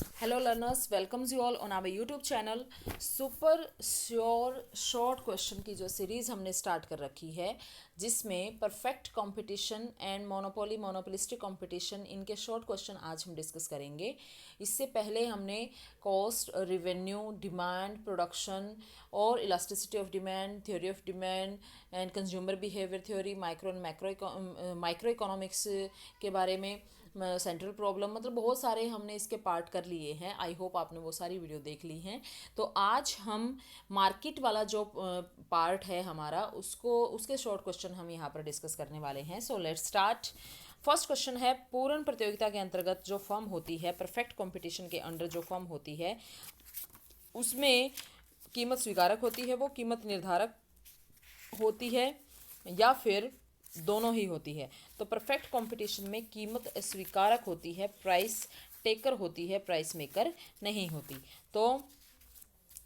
Hello learners, welcomes you all on our YouTube channel. Super sure short question की जो series हमने start कर रखी है, जिसमें perfect competition and monopoly monopolistic competition, इनके शॉर्ट क्वेश्चन आज हम डिस्कस करेंगे। इससे पहले हमने कॉस्ट, रिवेन्यू, डिमांड, प्रोडक्शन और elasticity of demand, theory of demand and consumer behaviour theory, micro and micro economics के बारे में, सेंट्रल प्रॉब्लम, मतलब बहुत सारे हमने इसके पार्ट कर लिए हैं। आई होप आपने वो सारी वीडियो देख ली हैं। तो आज हम मार्केट वाला जो पार्ट है हमारा, उसके शॉर्ट क्वेश्चन हम यहाँ पर डिस्कस करने वाले हैं। So let's start. First question है, पूर्ण प्रतियोगिता के अंतर्गत जो फर्म होती है, परफेक्ट कंपटीशन के अंडर जो फर्म होती है, उसमें कीमत स्वीकारक होती है, वो कीमत निर्धारक होती है या फिर दोनों ही होती है। तो परफेक्ट कंपटीशन में कीमत स्वीकारक होती है, प्राइस टेकर होती है, प्राइस मेकर नहीं होती। तो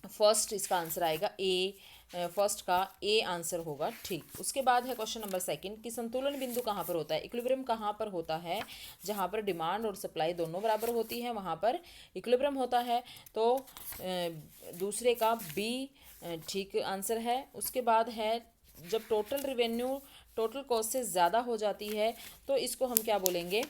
फर्स्ट इसका आंसर आएगा ए। फर्स्ट का ए आंसर होगा, ठीक। उसके बाद है क्वेश्चन नंबर सेकंड कि संतुलन बिंदु कहाँ पर होता है, इक्विलिब्रियम कहाँ पर होता है। जहाँ पर डिमांड और सप्लाई दोनों बराबर होती है वहाँ पर इक्विलिब्रियम होता है। तो दूसरे का बी ठीक आंसर है। उसके बाद है, जब टोटल रिवेन्यू टोटल कॉस्ट से ज़्यादा हो जाती है तो इसको हम क्या बोलेंगे,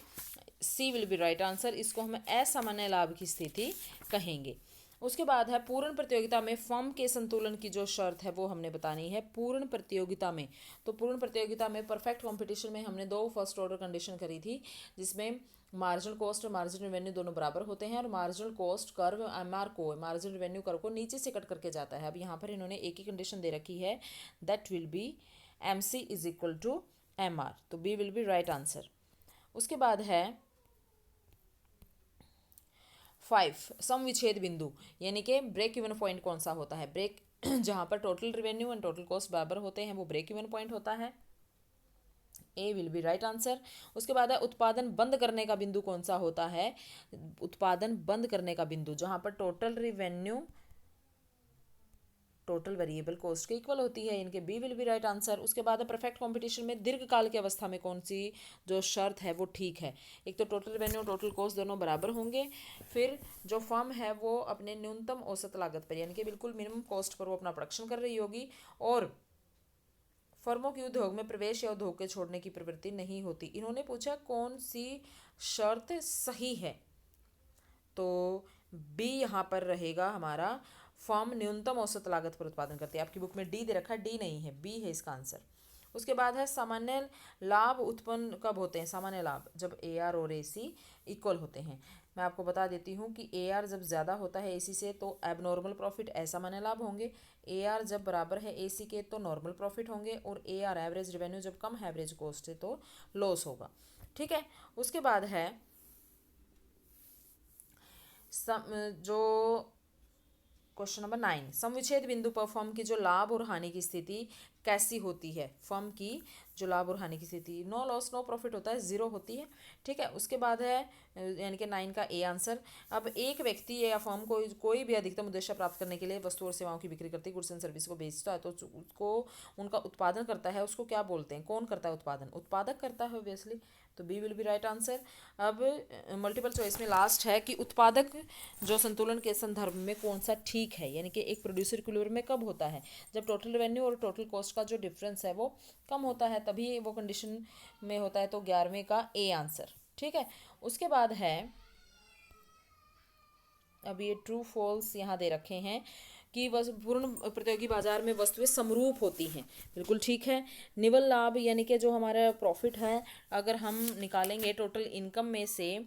सी विल बी राइट आंसर। इसको हम असामान्य लाभ की स्थिति कहेंगे। उसके बाद है, पूर्ण प्रतियोगिता में फर्म के संतुलन की जो शर्त है वो हमने बतानी है। पूर्ण प्रतियोगिता में, तो पूर्ण प्रतियोगिता में परफेक्ट कंपटीशन में हमने दो फर्स्ट ऑर्डर कंडीशन करी थी, जिसमें मार्जिनल कॉस्ट और मार्जिनल रेवेन्यू दोनों बराबर होते हैं, और मार्जिनल कॉस्ट कर्व एमआर को, मार्जिनल रेवेन्यू कर्व को नीचे से कट करके जाता है। अब यहाँ पर इन्होंने एक ही कंडीशन दे रखी है, that will be M C is equal to M R. तो B will be right answer. उसके बाद है 5, सम विच्छेद बिंदु, यानी कि ब्रेक इवन पॉइंट कौन सा होता है। ब्रेक जहाँ पर total revenue and total cost बराबर होते हैं वो ब्रेक इवन पॉइंट होता है। ए विल बी राइट आंसर। उसके बाद है, उत्पादन बंद करने का बिंदु कौन सा होता है। उत्पादन बंद करने का बिंदु जहाँ पर total revenue total variable cost के इक्वल होती है, इनके B will be right answer. उसके बाद है, परफेक्ट कंपटीशन में दीर्घकाल की अवस्था में कौन सी जो शर्त है वो ठीक है। एक तो टोटल रेवेन्यू टोटल कॉस्ट दोनों बराबर होंगे, फिर जो फर्म है वो अपने न्यूनतम औसत लागत पर, यानी कि बिल्कुल मिनिमम कॉस्ट पर वो अपना प्रोडक्शन कर रही होगी, और फर्मों की उद्योग में प्रवेश या उद्योग के छोड़ने की प्रवृत्ति नहीं होती। इन्होंने पूछा कौन सी शर्त सही है, तो बी यहाँ पर रहेगा हमारा, फर्म न्यूनतम औसत लागत पर उत्पादन करती है। आपकी बुक में डी दे रखा है, डी नहीं है, बी है इसका आंसर। उसके बाद है, सामान्य लाभ उत्पन्न कब होते हैं। सामान्य लाभ जब ए आर और ए सी इक्वल होते हैं। मैं आपको बता देती हूँ कि ए आर जब ज़्यादा होता है ए सी से तो एबनॉर्मल प्रॉफिट असामान्य लाभ होंगे, ए आर जब बराबर है ए सी के तो नॉर्मल प्रॉफिट होंगे, और ए आर एवरेज रेवेन्यू जब कम है एवरेज कॉस्ट से तो लॉस होगा। ठीक है। उसके बाद है जो क्वेश्चन नंबर 9, समविच्छेद बिंदु पर फर्म की जो लाभ और हानि की स्थिति कैसी होती है। फर्म की जो लाभ और हानि की स्थिति, नो लॉस नो प्रॉफिट होता है, जीरो होती है। ठीक है। उसके बाद है, यानी कि 9 का ए आंसर। अब एक व्यक्ति या फर्म कोई भी अधिकतम उद्देश्य प्राप्त करने के लिए वस्तु और सेवाओं की बिक्री करती है, गुड्स एंड सर्विस को बेचता है, तो उसको उनका उत्पादन करता है, उसको क्या बोलते हैं, कौन करता है उत्पादन, उत्पादक करता है ऑब्वियसली। तो B will be right answer. अब मल्टीपल चॉइस में लास्ट है कि उत्पादक जो संतुलन के संदर्भ में कौन सा ठीक है, यानी कि एक प्रोड्यूसर इक्विलिब्रियम में कब होता है, जब टोटल रेवेन्यू और टोटल कॉस्ट का जो डिफरेंस है वो कम होता है, तभी वो कंडीशन में होता है। तो 11वें का ए आंसर। ठीक है। उसके बाद है, अब ये ट्रू फॉल्स यहाँ दे रखे हैं कि पूर्ण प्रतियोगी बाजार में वस्तुएं समरूप होती हैं, बिल्कुल ठीक है। निवल लाभ, यानी कि जो हमारा प्रॉफिट है, अगर हम निकालेंगे टोटल इनकम में से,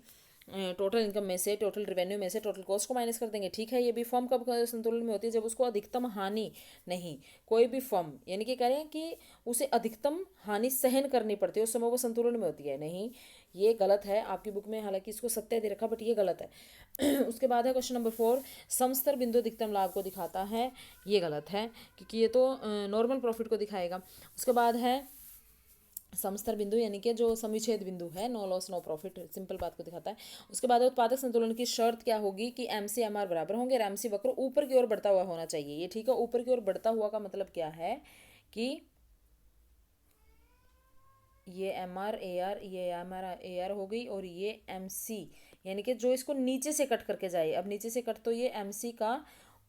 टोटल इनकम में से, टोटल रेवेन्यू में से टोटल कॉस्ट को माइनस कर देंगे, ठीक है। ये भी फर्म कब संतुलन में होती है, जब उसको अधिकतम हानि नहीं, कोई भी फर्म यानी कि कह रहे हैं कि उसे अधिकतम हानि सहन करनी पड़ती है, उस समय वो संतुलन में होती है, नहीं, ये गलत है। आपकी बुक में हालांकि इसको सत्य दे रखा, बट ये गलत है। उसके बाद है क्वेश्चन नंबर 4, समस्तर बिंदु अधिकतम लाभ को दिखाता है, ये गलत है क्योंकि ये तो नॉर्मल प्रॉफिट को दिखाएगा। उसके बाद है, समस्तर बिंदु यानी कि जो समिच्छेद बिंदु है, no loss no profit, simple बात को दिखाता है। उसके बाद उत्पादक संतुलन की शर्त क्या होगी कि एम सी एम आर बराबर होंगे, और एम सी वक्र ऊपर की ओर बढ़ता हुआ होना चाहिए, ये ठीक है। ऊपर की ओर बढ़ता हुआ का मतलब क्या है कि ये एम आर ए आर, ये एम आर ए आर हो गई, और ये एम सी, यानी कि जो इसको नीचे से कट करके जाए। अब नीचे से कट तो ये एम सी का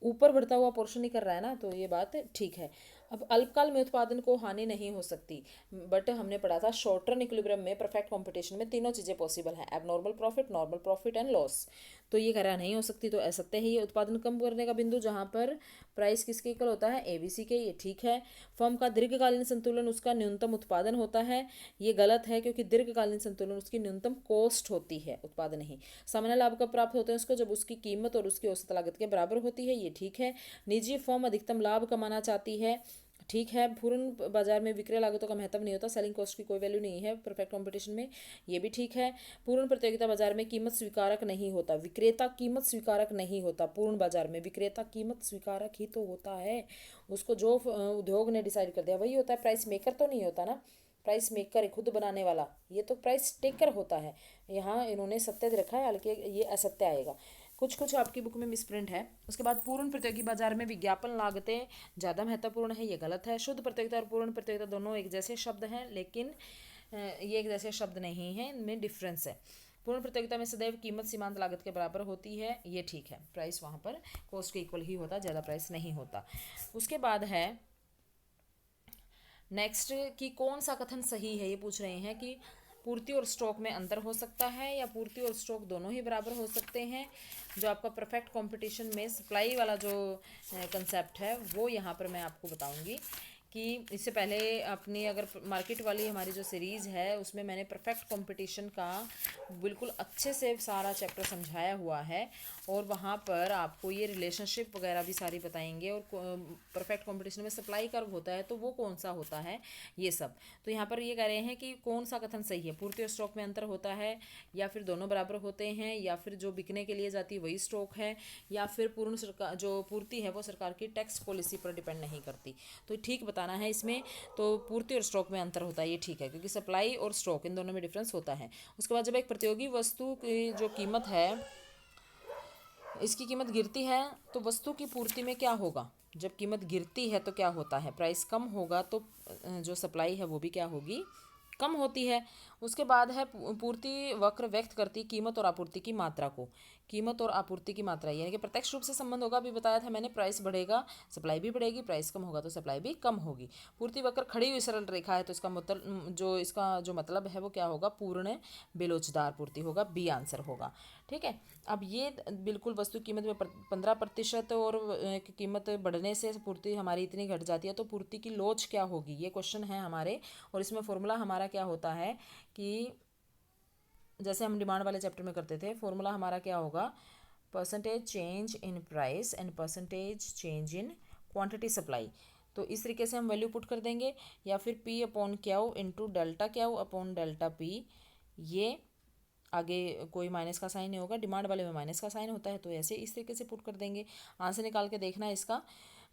ऊपर बढ़ता हुआ पोर्शन ही कर रहा है ना, तो ये बात ठीक है। अब अल्पकाल में उत्पादन को हानि नहीं हो सकती, बट हमने पढ़ा था शॉर्ट टर्म इक्विलिब्रियम में परफेक्ट कंपटीशन में तीनों चीज़ें पॉसिबल हैं, abnormal profit, normal profit and loss. तो ये कह रहा नहीं हो सकती, तो असत्य है ये। उत्पादन कम करने का बिंदु जहाँ पर प्राइस किसके इक्वल होता है, एबीसी के, ये ठीक है। फर्म का दीर्घकालीन संतुलन उसका न्यूनतम उत्पादन होता है, ये गलत है, क्योंकि दीर्घकालीन संतुलन उसकी न्यूनतम कॉस्ट होती है, उत्पादन नहीं। सामान्य लाभ कब प्राप्त होते हैं उसको, जब उसकी कीमत और उसकी औसत लागत के बराबर होती है, ये ठीक है। निजी फर्म अधिकतम लाभ कमाना चाहती है, ठीक है। पूर्ण बाजार में विक्रय लागतों का महत्व नहीं होता, सेलिंग कॉस्ट की कोई वैल्यू नहीं है परफेक्ट कंपटीशन में, ये भी ठीक है। पूर्ण प्रतियोगिता बाजार में कीमत स्वीकारक नहीं होता, विक्रेता कीमत स्वीकारक नहीं होता। पूर्ण बाजार में विक्रेता कीमत स्वीकारक ही तो होता है, उसको जो उद्योग ने डिसाइड कर दिया वही होता है, प्राइस मेकर तो नहीं होता ना। प्राइस मेकर है खुद बनाने वाला, ये तो प्राइस टेकर होता है। यहाँ इन्होंने सत्य दे रखा है, हालांकि ये असत्य आएगा। कुछ कुछ आपकी बुक में मिसप्रिंट है। उसके बाद पूर्ण प्रतियोगी बाजार में विज्ञापन लागतें ज़्यादा महत्वपूर्ण है, ये गलत है। शुद्ध प्रतियोगिता और पूर्ण प्रतियोगिता दोनों एक जैसे शब्द हैं, लेकिन ये एक जैसे शब्द नहीं हैं, इनमें डिफरेंस है। पूर्ण प्रतियोगिता में सदैव कीमत सीमांत लागत के बराबर होती है, ये ठीक है। प्राइस वहाँ पर कॉस्ट के इक्वल ही होता, ज़्यादा प्राइस नहीं होता। उसके बाद है नेक्स्ट कि कौन सा कथन सही है, ये पूछ रहे हैं कि पूर्ति और स्टॉक में अंतर हो सकता है या पूर्ति और स्टॉक दोनों ही बराबर हो सकते हैं। जो आपका परफेक्ट कंपटीशन में सप्लाई वाला जो कंसेप्ट है वो यहाँ पर मैं आपको बताऊंगी कि इससे पहले अपनी अगर मार्केट वाली हमारी जो सीरीज़ है उसमें मैंने परफेक्ट कंपटीशन का बिल्कुल अच्छे से सारा चैप्टर समझाया हुआ है, और वहाँ पर आपको ये रिलेशनशिप वगैरह भी सारी बताएंगे, और परफेक्ट कंपटीशन में सप्लाई कर्व होता है तो वो कौन सा होता है, ये सब। तो यहाँ पर ये कह रहे हैं कि कौन सा कथन सही है, पूर्ति और स्टॉक में अंतर होता है, या फिर दोनों बराबर होते हैं, या फिर जो बिकने के लिए जाती है वही स्टॉक है, या फिर पूर्ण सरकार जो पूर्ति है वो सरकार की टैक्स पॉलिसी पर डिपेंड नहीं करती। तो ठीक बताना है इसमें। तो पूर्ति और स्टॉक में अंतर होता है, ये ठीक है, क्योंकि सप्लाई और स्टॉक इन दोनों में डिफरेंस होता है। उसके बाद जब एक प्रतियोगी वस्तु की जो कीमत है, इसकी कीमत गिरती है तो वस्तु की पूर्ति में क्या होगा, जब कीमत गिरती है तो क्या होता है, प्राइस कम होगा, तो जो सप्लाई है वो भी क्या होगी, कम होती है। उसके बाद है पूर्ति वक्र व्यक्त करती कीमत और आपूर्ति की मात्रा को, कीमत और आपूर्ति की मात्रा, यानी कि प्रत्यक्ष रूप से संबंध होगा, अभी बताया था मैंने, प्राइस बढ़ेगा सप्लाई भी बढ़ेगी, प्राइस कम होगा तो सप्लाई भी कम होगी। पूर्ति वक्र खड़ी हुई सरल रेखा है, तो इसका जो मतलब है वो क्या होगा, पूर्ण बेलोचदार पूर्ति होगा, बी आंसर होगा। ठीक है। अब ये बिल्कुल वस्तु कीमत में 15% और कीमत बढ़ने से पूर्ति हमारी इतनी घट जाती है, तो पूर्ति की लोच क्या होगी, ये क्वेश्चन है हमारे। और इसमें फॉर्मूला हमारा क्या होता है कि जैसे हम डिमांड वाले चैप्टर में करते थे, फॉर्मूला हमारा क्या होगा, percentage change in price and percentage change in quantity supply. तो इस तरीके से हम वैल्यू पुट कर देंगे, या फिर P upon Q into delta Q upon delta P, ये आगे कोई माइनस का साइन नहीं होगा, डिमांड वाले में माइनस का साइन होता है, तो ऐसे इस तरीके से पुट कर देंगे। आंसर निकाल के देखना है इसका,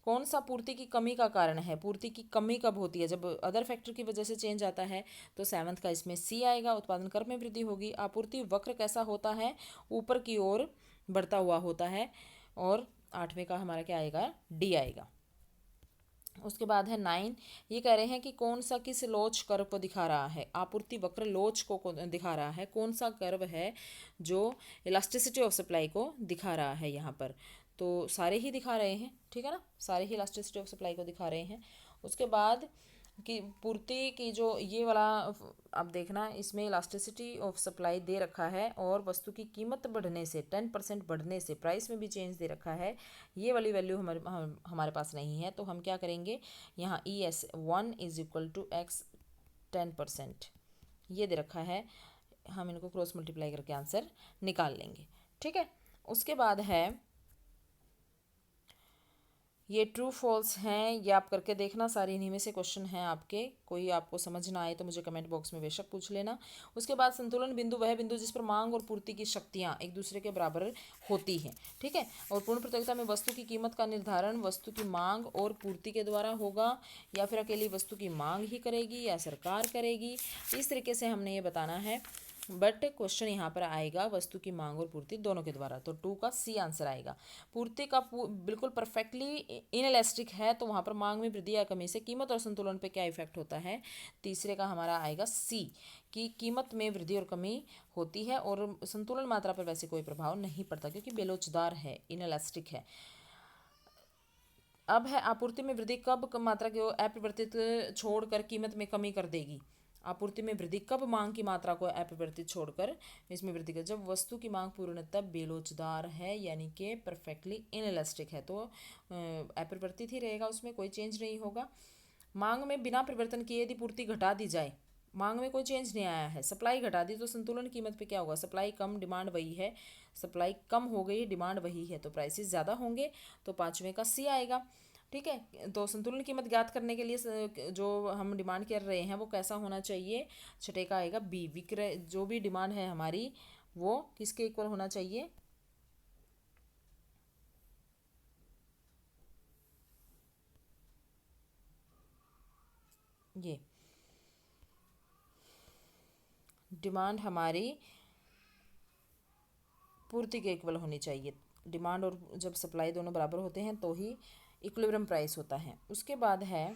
कौन सा पूर्ति की कमी का कारण है, पूर्ति की कमी कब होती है, जब अदर फैक्टर की वजह से चेंज आता है, तो 7th का इसमें सी आएगा, उत्पादन कर्व में वृद्धि होगी। आपूर्ति वक्र कैसा होता है, ऊपर की ओर बढ़ता हुआ होता है, और 8वें का हमारा क्या आएगा, डी आएगा। उसके बाद है 9, ये कह रहे हैं कि कौन सा किस लोच कर्व को दिखा रहा है, आपूर्ति वक्र लोच को दिखा रहा है, कौन सा कर्व है जो इलास्टिसिटी ऑफ सप्लाई को दिखा रहा है यहाँ पर, तो सारे ही दिखा रहे हैं, ठीक है ना, सारे ही इलास्टिसिटी ऑफ सप्लाई को दिखा रहे हैं। उसके बाद कि पूर्ति की जो ये वाला अब देखना, इसमें इलास्टिसिटी ऑफ सप्लाई दे रखा है, और वस्तु की कीमत बढ़ने से 10% बढ़ने से प्राइस में भी चेंज दे रखा है, ये वाली वैल्यू हमारे पास नहीं है, तो हम क्या करेंगे, यहाँ ES1 is equal to x 10% ये दे रखा है, हम इनको क्रॉस मल्टीप्लाई करके आंसर निकाल लेंगे। ठीक है। उसके बाद है ये ट्रू फॉल्स हैं, ये आप करके देखना, सारे इन्हीं में से क्वेश्चन हैं आपके, कोई आपको समझ ना आए तो मुझे कमेंट बॉक्स में बेशक पूछ लेना। उसके बाद संतुलन बिंदु वह बिंदु जिस पर मांग और पूर्ति की शक्तियाँ एक दूसरे के बराबर होती हैं, ठीक है। और पूर्ण प्रतियोगिता में वस्तु की कीमत का निर्धारण वस्तु की मांग और पूर्ति के द्वारा होगा, या फिर अकेली वस्तु की मांग ही करेगी या सरकार करेगी, इस तरीके से हमने ये बताना है। बट क्वेश्चन यहाँ पर आएगा वस्तु की मांग और पूर्ति दोनों के द्वारा, तो 2 का सी आंसर आएगा। पूर्ति का बिल्कुल परफेक्टली इनएलास्टिक है, तो वहाँ पर मांग में वृद्धि या कमी से कीमत और संतुलन पे क्या इफेक्ट होता है। तीसरे का हमारा आएगा सी, कि कीमत में वृद्धि और कमी होती है और संतुलन मात्रा पर वैसे कोई प्रभाव नहीं पड़ता, क्योंकि बेलोचदार है, इनएलास्टिक है। अब है आपूर्ति में वृद्धि कब मात्रा को अपरिवर्तित छोड़कर कीमत में कमी कर देगी। आपूर्ति में वृद्धि कब मांग की मात्रा को अपरिवर्तित छोड़कर इसमें वृद्धि कर, जब वस्तु की मांग पूर्णतः बेलोचदार है, यानी कि परफेक्टली इनएलास्टिक है, तो अपरिवर्तित ही रहेगा, उसमें कोई चेंज नहीं होगा। मांग में बिना परिवर्तन किए यदि पूर्ति घटा दी जाए, मांग में कोई चेंज नहीं आया है, सप्लाई घटा दी, तो संतुलन कीमत पे क्या होगा। सप्लाई कम डिमांड वही है, सप्लाई कम हो गई डिमांड वही है, तो प्राइसेस ज़्यादा होंगे, तो पाँचवें का सी आएगा। ठीक है, तो संतुलन कीमत ज्ञात करने के लिए जो हम डिमांड कर रहे हैं वो कैसा होना चाहिए। छठे का आएगा बी, विक्रय, जो भी डिमांड है हमारी वो किसके इक्वल होना चाहिए। ये डिमांड हमारी पूर्ति के इक्वल होनी चाहिए। डिमांड और जब सप्लाई दोनों बराबर होते हैं तो ही इक्विलिब्रियम प्राइस होता है। उसके बाद है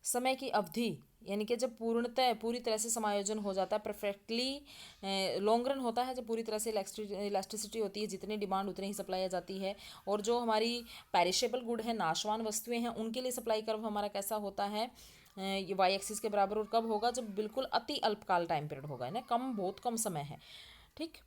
समय की अवधि, यानी कि जब पूर्णतः पूरी तरह से समायोजन हो जाता है, परफेक्टली लॉन्ग रन होता है, जब पूरी तरह से इलास्टिसिटी होती है, जितनी डिमांड उतनी ही सप्लाई आ जाती है। और जो हमारी पेरिशेबल गुड है, नाशवान वस्तुएं हैं, उनके लिए सप्लाई कर्व हमारा कैसा होता है, ये वाई एक्सिस के बराबर। और कब होगा, जब बिल्कुल अति अल्पकाल टाइम पीरियड होगा, है ना, कम, बहुत कम समय है। ठीक,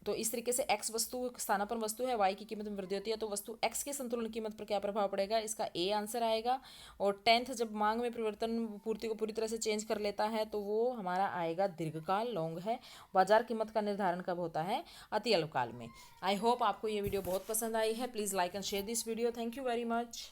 तो इस तरीके से एक्स वस्तु स्थानापन्न वस्तु है, वाई की कीमत में वृद्धि होती है, तो वस्तु एक्स के संतुलन कीमत पर क्या प्रभाव पड़ेगा, इसका ए आंसर आएगा। और 10th, जब मांग में परिवर्तन पूर्ति को पूरी तरह से चेंज कर लेता है, तो वो हमारा आएगा दीर्घकाल, लॉन्ग है। बाजार कीमत का निर्धारण कब होता है, अति अल्पकाल में। आई होप आपको ये वीडियो बहुत पसंद आई है। Please like and share this video. Thank you very much.